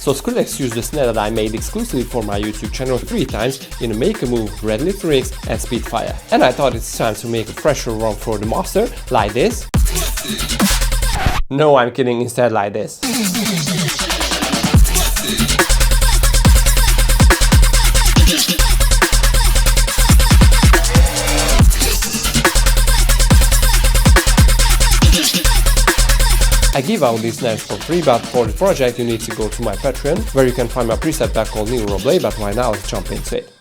So Skrillex used the snare that I made exclusively for my YouTube channel 3 times in Make a Move, Red Lyrics and Spitfire. And I thought it's time to make a fresher run for the master, like this. No, I'm kidding, instead like this. I give out these snares for free, but for the project you need to go to my Patreon, where you can find my preset pack called Neural Blade, but right now let's jump into it.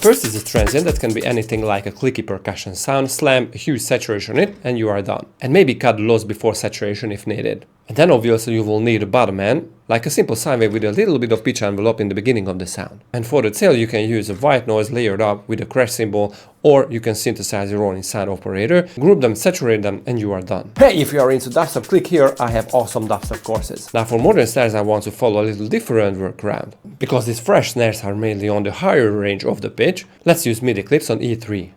First is a transient that can be anything like a clicky percussion sound, slam a huge saturation on it, and you are done. And maybe cut the lows before saturation if needed. And then obviously you will need a bottom end, like a simple sine wave with a little bit of pitch envelope in the beginning of the sound. And for the tail you can use a white noise layered up with a crash cymbal, or you can synthesize your own inside operator, group them, saturate them, and you are done. Hey, if you are into dubstep, click here, I have awesome dubstep courses. Now for modern snares I want to follow a little different workaround. Because these fresh snares are mainly on the higher range of the pitch, let's use MIDI clips on E3.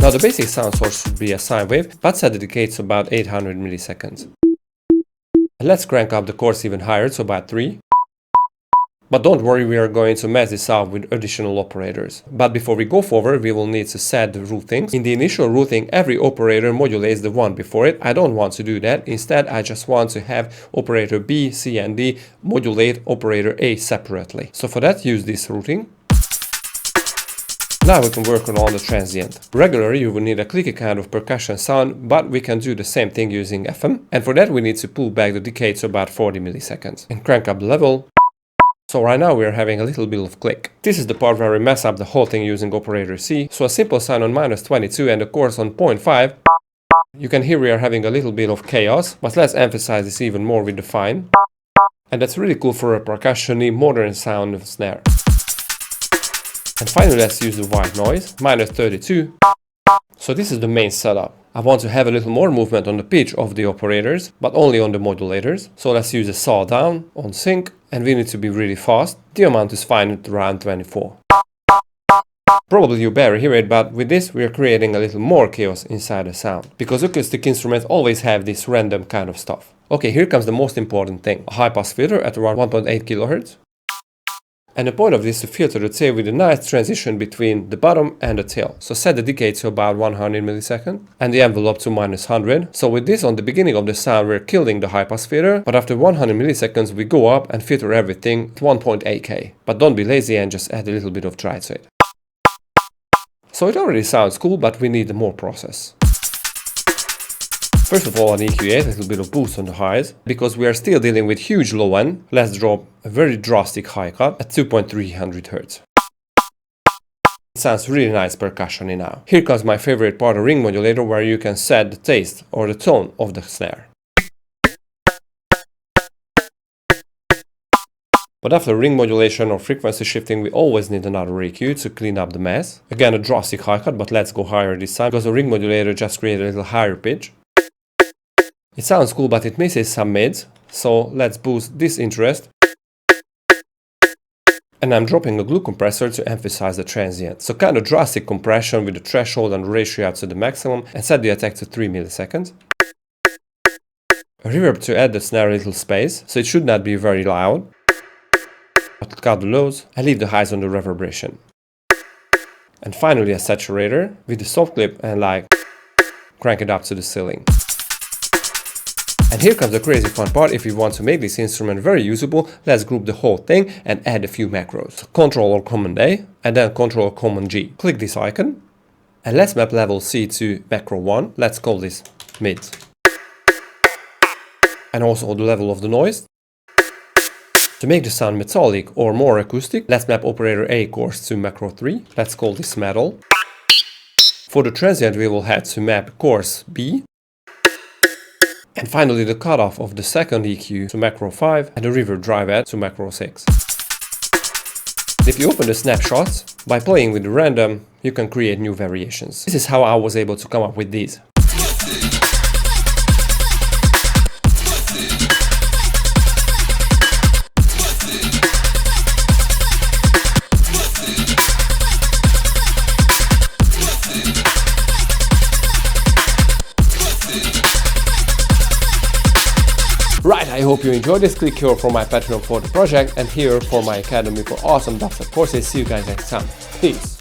Now the basic sound source should be a sine wave, but set the decay to about 800 milliseconds. And let's crank up the chords even higher, so about 3. But don't worry, we are going to mess this up with additional operators. But before we go forward, we will need to set the rootings. In the initial routing, every operator modulates the one before it. I don't want to do that. Instead, I just want to have operator B, C and D modulate operator A separately. So for that, use this routing. Now we can work on the transient. Regularly you will need a clicky kind of percussion sound, but we can do the same thing using FM. And for that we need to pull back the decay to about 40 milliseconds. And crank up the level. So right now we are having a little bit of click. This is the part where we mess up the whole thing using operator C. So a simple sine on -22 and a chorus on 0.5. You can hear we are having a little bit of chaos, but let's emphasize this even more with the fine. And that's really cool for a percussion-y modern sound of snare. And finally let's use the white noise, -32. So this is the main setup. I want to have a little more movement on the pitch of the operators, but only on the modulators. So let's use a saw down on sync, and we need to be really fast. The amount is fine at around 24. Probably you barely hear it, but with this we are creating a little more chaos inside the sound. Because acoustic instruments always have this random kind of stuff. Okay, here comes the most important thing. A high pass filter at around 1.8 kHz. And the point of this is to filter the tail with a nice transition between the bottom and the tail. So set the decay to about 100 milliseconds and the envelope to -100. So with this on the beginning of the sound we're killing the high pass filter, but after 100 milliseconds we go up and filter everything to 1.8K. But don't be lazy and just add a little bit of dry to it. So it already sounds cool, but we need more process. First of all, on EQ8, a little bit of boost on the highs, because we are still dealing with huge low end. Let's drop a very drastic high cut at 2.300 Hz. It sounds really nice percussion-y now. Here comes my favorite part, a ring modulator, where you can set the taste or the tone of the snare. But after ring modulation or frequency shifting, we always need another EQ to clean up the mess. Again, a drastic high cut, but let's go higher this time, because the ring modulator just created a little higher pitch. It sounds cool, but it misses some mids, so let's boost this interest. And I'm dropping a glue compressor to emphasize the transient. So kind of drastic compression with the threshold and ratio up to the maximum, and set the attack to 3 milliseconds. A reverb to add the snare a little space, so it should not be very loud. But cut the lows and leave the highs on the reverberation. And finally a saturator with the soft clip and like crank it up to the ceiling. And here comes the crazy fun part. If you want to make this instrument very usable, let's group the whole thing and add a few macros. Ctrl or Command A and then Ctrl or Command G. Click this icon and let's map level C to macro 1. Let's call this mids. And also the level of the noise. To make the sound metallic or more acoustic, let's map operator A course to macro 3. Let's call this metal. For the transient we will have to map course B. And finally the cutoff of the second EQ to macro 5 and the reverb drive add to macro 6. If you open the snapshots, by playing with the random, you can create new variations. This is how I was able to come up with these. Right, I hope you enjoyed this. Click here for my Patreon for the project and here for my academy for awesome dubstep courses. See you guys next time. Peace.